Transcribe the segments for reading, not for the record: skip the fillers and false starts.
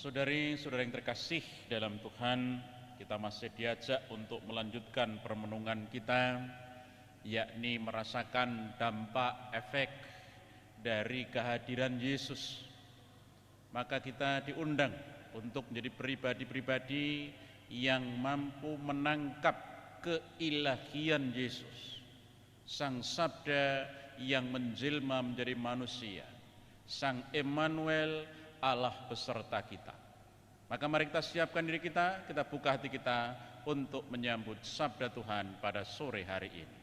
Saudari-saudara yang terkasih dalam Tuhan, kita masih diajak untuk melanjutkan permenungan kita, yakni merasakan dampak efek dari kehadiran Yesus. Maka kita diundang untuk menjadi pribadi-pribadi yang mampu menangkap keilahian Yesus, Sang Sabda yang menjelma menjadi manusia, Sang Emmanuel, Allah beserta kita. Maka mari kita siapkan diri kita buka hati kita untuk menyambut sabda Tuhan pada sore hari ini.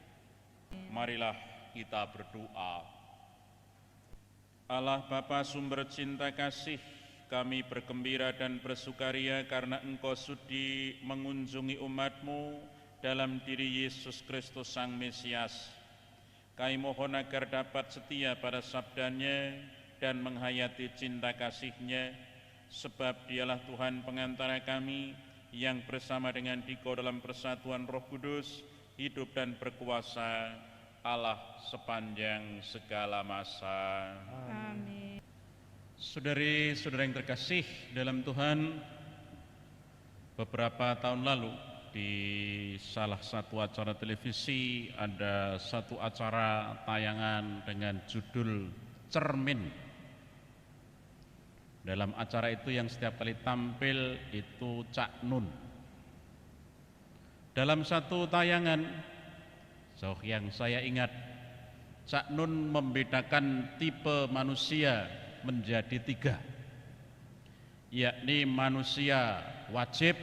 Marilah kita berdoa. Allah Bapa sumber cinta kasih, kami bergembira dan bersukaria karena Engkau sudi mengunjungi umat-Mu dalam diri Yesus Kristus Sang Mesias. Kami mohon agar dapat setia pada sabdanya dan menghayati cinta kasih-Nya, sebab Dialah Tuhan pengantara kami yang bersama dengan Dikau dalam persatuan Roh Kudus, hidup dan berkuasa Allah sepanjang segala masa. Amin. Saudari-saudara yang terkasih dalam Tuhan, beberapa tahun lalu di salah satu acara televisi ada satu acara tayangan dengan judul Cermin. Dalam acara itu yang setiap kali tampil itu Cak Nun. Dalam satu tayangan yang saya ingat, Cak Nun membedakan tipe manusia menjadi tiga, yakni manusia wajib,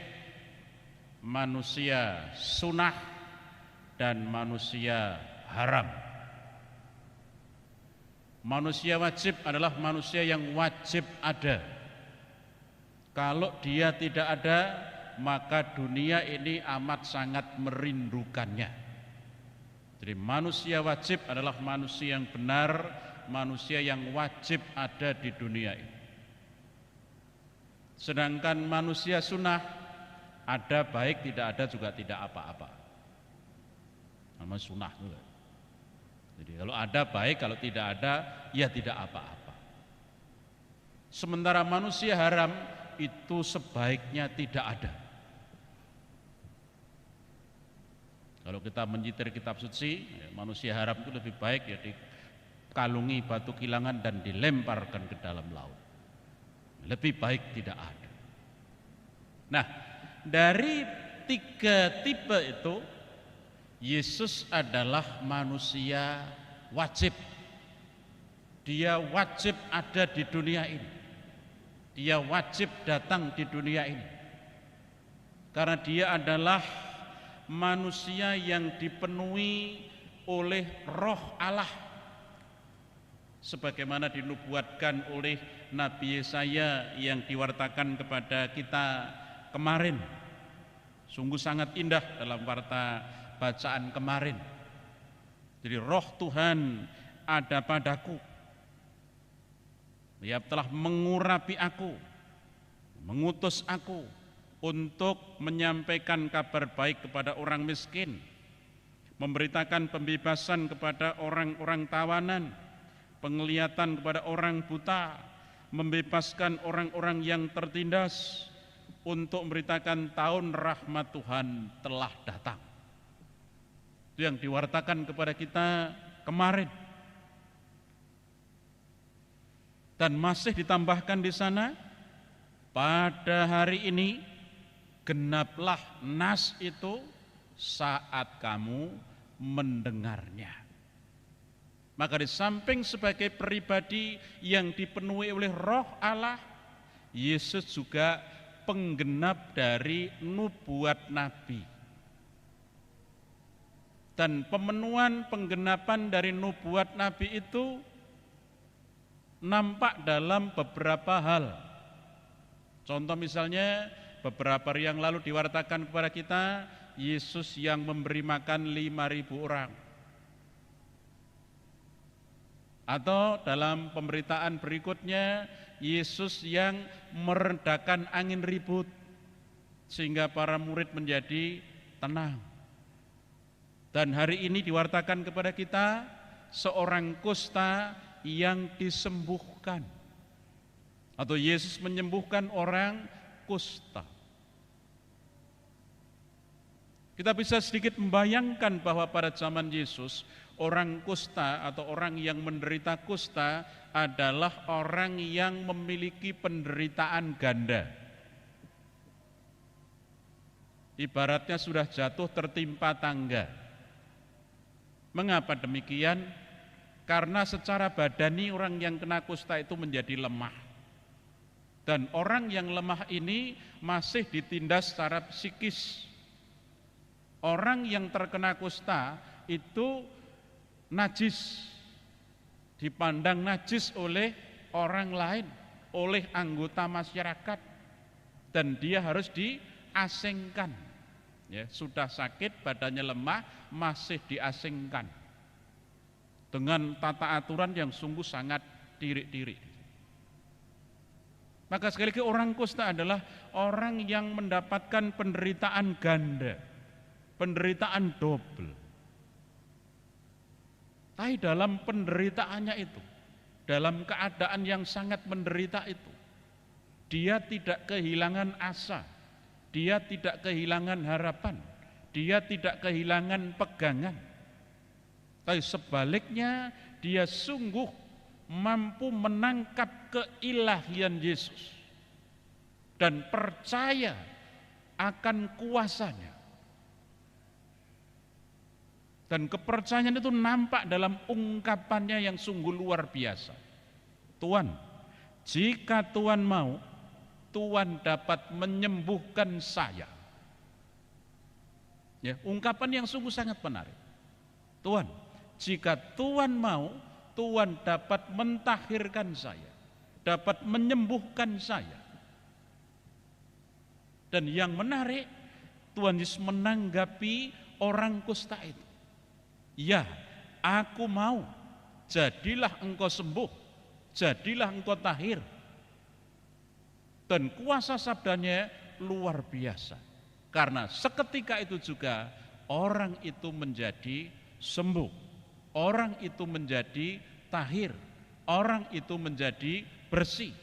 manusia sunnah, dan manusia haram. Manusia wajib adalah manusia yang wajib ada. Kalau dia tidak ada, maka dunia ini amat sangat merindukannya. Jadi manusia wajib adalah manusia yang benar, manusia yang wajib ada di dunia ini. Sedangkan manusia sunnah, ada baik, tidak ada juga tidak apa-apa. Nama sunnah juga. Jadi kalau ada baik, kalau tidak ada ya tidak apa-apa. Sementara manusia haram itu sebaiknya tidak ada. Kalau kita menyitir kitab suci, manusia haram itu lebih baik ya dikalungi batu kilangan dan dilemparkan ke dalam laut. Lebih baik tidak ada. Nah, dari tiga tipe itu, Yesus adalah manusia wajib. Dia wajib ada di dunia ini. Dia wajib datang di dunia ini. Karena dia adalah manusia yang dipenuhi oleh Roh Allah. Sebagaimana dinubuatkan oleh Nabi Yesaya yang diwartakan kepada kita kemarin. Sungguh sangat indah dalam warta bacaan kemarin. Jadi Roh Tuhan ada padaku. Dia telah mengurapi aku, mengutus aku untuk menyampaikan kabar baik kepada orang miskin, memberitakan pembebasan kepada orang-orang tawanan, penglihatan kepada orang buta, membebaskan orang-orang yang tertindas, untuk memberitakan tahun rahmat Tuhan telah datang. Itu yang diwartakan kepada kita kemarin. Dan masih ditambahkan di sana, pada hari ini genaplah nas itu saat kamu mendengarnya. Maka di samping sebagai pribadi yang dipenuhi oleh Roh Allah, Yesus juga penggenap dari nubuat Nabi. Dan pemenuhan penggenapan dari nubuat Nabi itu nampak dalam beberapa hal. Contoh misalnya beberapa hari yang lalu diwartakan kepada kita Yesus yang memberi makan 5.000 orang. Atau dalam pemberitaan berikutnya Yesus yang meredakan angin ribut sehingga para murid menjadi tenang. Dan hari ini diwartakan kepada kita seorang kusta yang disembuhkan. Atau Yesus menyembuhkan orang kusta. Kita bisa sedikit membayangkan bahwa pada zaman Yesus, orang kusta atau orang yang menderita kusta adalah orang yang memiliki penderitaan ganda. Ibaratnya sudah jatuh tertimpa tangga. Mengapa demikian? Karena secara badani orang yang kena kusta itu menjadi lemah. Dan orang yang lemah ini masih ditindas secara psikis. Orang yang terkena kusta itu najis, dipandang najis oleh orang lain, oleh anggota masyarakat, dan dia harus diasingkan. Ya, sudah sakit, badannya lemah, masih diasingkan dengan tata aturan yang sungguh sangat tirik-tirik. Maka sekali lagi orang kusta adalah orang yang mendapatkan penderitaan ganda, penderitaan double. Tapi dalam penderitaannya itu, dalam keadaan yang sangat menderita itu, dia tidak kehilangan asa, dia tidak kehilangan harapan, dia tidak kehilangan pegangan. Tapi sebaliknya dia sungguh mampu menangkap keilahian Yesus dan percaya akan kuasanya. Dan kepercayaan itu nampak dalam ungkapannya yang sungguh luar biasa. Tuhan, jika Tuhan mau, Tuhan dapat menyembuhkan saya. Ya, ungkapan yang sungguh sangat menarik. Tuhan, jika Tuhan mau, Tuhan dapat mentahirkan saya, dapat menyembuhkan saya. Dan yang menarik, Tuhan Yesus menanggapi orang kusta itu. Ya, aku mau, jadilah engkau sembuh, jadilah engkau tahir. Dan kuasa sabdanya luar biasa. Karena seketika itu juga orang itu menjadi sembuh, orang itu menjadi tahir, orang itu menjadi bersih.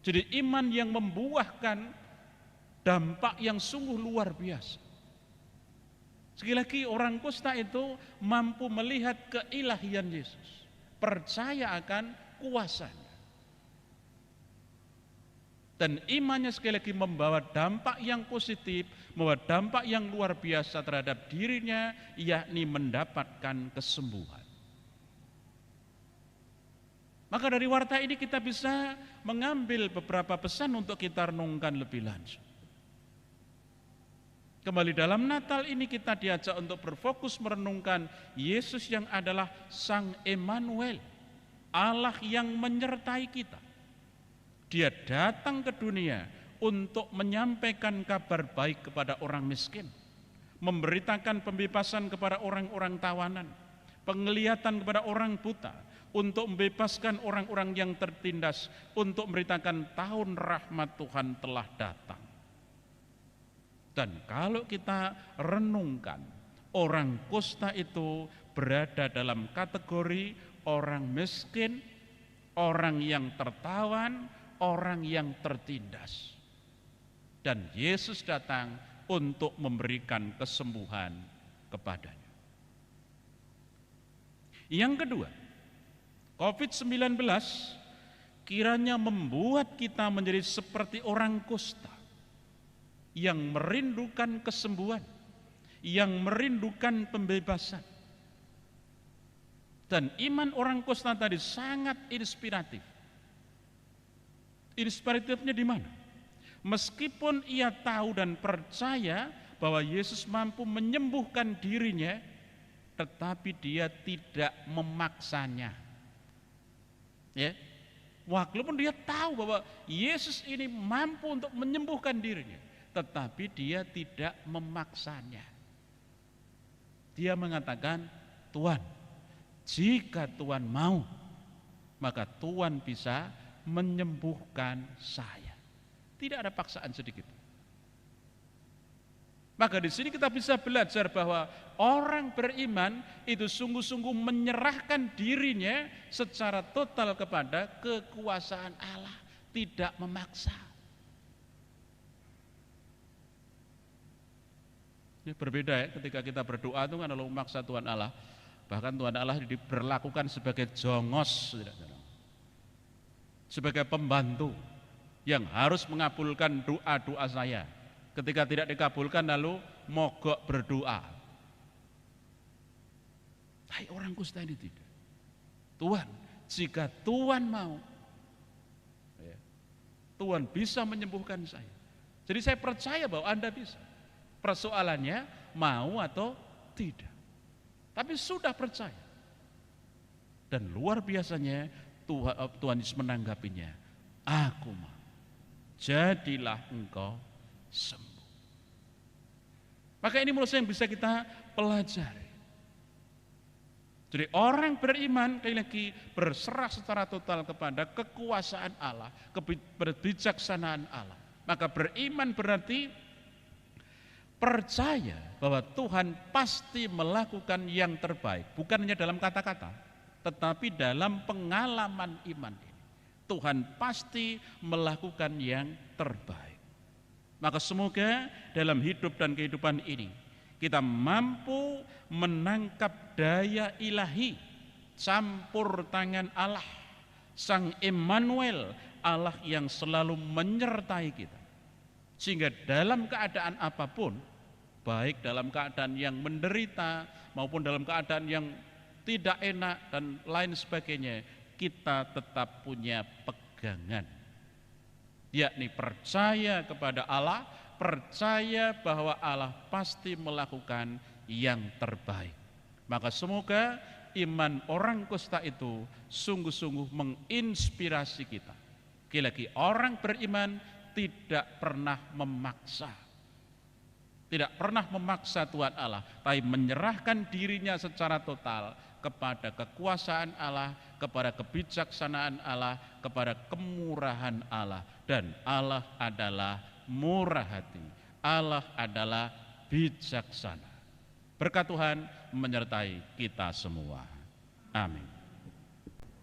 Jadi iman yang membuahkan dampak yang sungguh luar biasa. Sekali lagi orang kusta itu mampu melihat keilahian Yesus, percaya akan kuasanya. Dan imannya sekali lagi membawa dampak yang positif, membawa dampak yang luar biasa terhadap dirinya, yakni mendapatkan kesembuhan. Maka dari warta ini kita bisa mengambil beberapa pesan untuk kita renungkan lebih lanjut. Kembali dalam Natal ini kita diajak untuk berfokus merenungkan Yesus yang adalah Sang Emmanuel, Allah yang menyertai kita. Dia datang ke dunia untuk menyampaikan kabar baik kepada orang miskin, memberitakan pembebasan kepada orang-orang tawanan, penglihatan kepada orang buta, untuk membebaskan orang-orang yang tertindas, untuk memberitakan tahun rahmat Tuhan telah datang. Dan kalau kita renungkan, orang kusta itu berada dalam kategori orang miskin, orang yang tertawan, orang yang tertindas. Dan Yesus datang untuk memberikan kesembuhan kepadanya. Yang kedua, COVID-19 kiranya membuat kita menjadi seperti orang kusta yang merindukan kesembuhan, yang merindukan pembebasan. Dan iman orang kusta tadi sangat inspiratif. Inspiratifnya di mana? Meskipun ia tahu dan percaya bahwa Yesus mampu menyembuhkan dirinya, tetapi dia tidak memaksanya. Ya, walaupun dia tahu bahwa Yesus ini mampu untuk menyembuhkan dirinya, tetapi dia tidak memaksanya. Dia mengatakan, Tuhan, jika Tuhan mau, maka Tuhan bisa menyembuhkan saya. Tidak ada paksaan sedikit. Maka di sini kita bisa belajar bahwa orang beriman itu sungguh-sungguh menyerahkan dirinya secara total kepada kekuasaan Allah, tidak memaksa. Ini berbeda ya, ketika kita berdoa itu kan kalau memaksa Tuhan Allah, bahkan Tuhan Allah diberlakukan sebagai jongos, sebagai pembantu yang harus mengabulkan doa-doa saya. Ketika tidak dikabulkan lalu mogok berdoa. Hai orang kusta ini tidak. Tuhan, jika Tuhan mau, Tuhan bisa menyembuhkan saya. Jadi saya percaya bahwa Anda bisa. Persoalannya mau atau tidak. Tapi sudah percaya. Dan luar biasanya Tuhan Yesus menanggapinya. Aku mau. Jadilah engkau sembuh. Maka ini menurut saya yang bisa kita pelajari. Jadi orang beriman lagi berserah secara total kepada kekuasaan Allah, kebijaksanaan Allah. Maka beriman berarti percaya bahwa Tuhan pasti melakukan yang terbaik, bukan hanya dalam kata-kata, tetapi dalam pengalaman iman ini. Tuhan pasti melakukan yang terbaik. Maka semoga dalam hidup dan kehidupan ini kita mampu menangkap daya ilahi, campur tangan Allah, Sang Immanuel, Allah yang selalu menyertai kita. Sehingga dalam keadaan apapun, baik dalam keadaan yang menderita maupun dalam keadaan yang tidak enak dan lain sebagainya, kita tetap punya pegangan, yakni percaya kepada Allah, percaya bahwa Allah pasti melakukan yang terbaik. Maka semoga iman orang kusta itu sungguh-sungguh menginspirasi kita. Lagi orang beriman tidak pernah memaksa. Tidak pernah memaksa Tuhan Allah, tapi menyerahkan dirinya secara total kepada kekuasaan Allah, kepada kebijaksanaan Allah, kepada kemurahan Allah. Dan Allah adalah murah hati, Allah adalah bijaksana. Berkat Tuhan menyertai kita semua. Amin.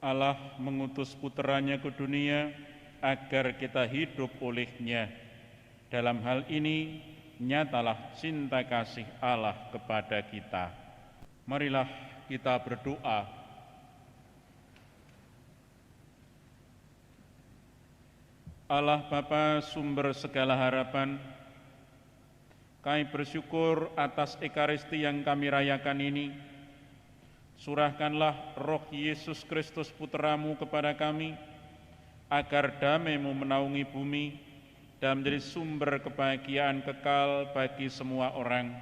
Allah mengutus puteranya ke dunia agar kita hidup olehnya. Dalam hal ini nyatalah cinta kasih Allah kepada kita. Marilah kita berdoa. Allah Bapa sumber segala harapan, kami bersyukur atas Ekaristi yang kami rayakan ini. Surahkanlah roh Yesus Kristus Putramu kepada kami, agar damai-Mu menaungi bumi dan menjadi sumber kebahagiaan kekal bagi semua orang,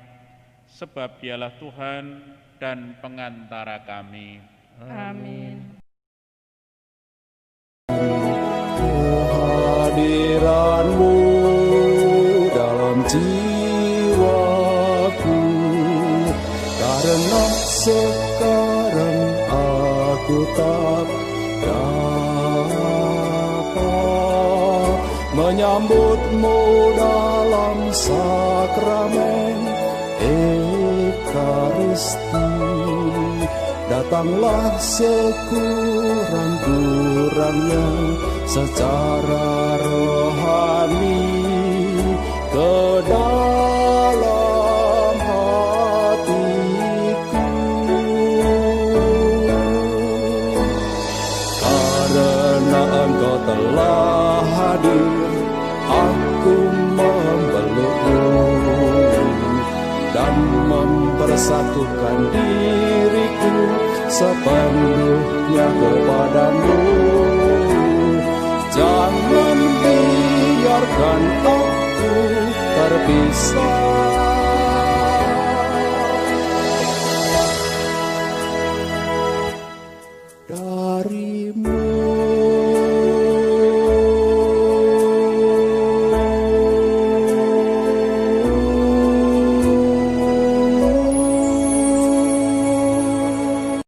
sebab Dialah Tuhan dan pengantara kami. Amin. Kehadiran-Mu dalam jiwaku, karena sekarang aku tak dapat menyambut-Mu dalam sakramen Ekaristi. Datanglah sekurang-kurangnya secara rohani ke dalam hatiku. Karena Engkau telah hadir, aku memeluk-Mu dan mempersatukan diriku sepenuhnya kepadamu. Jangan biarkan aku terpisah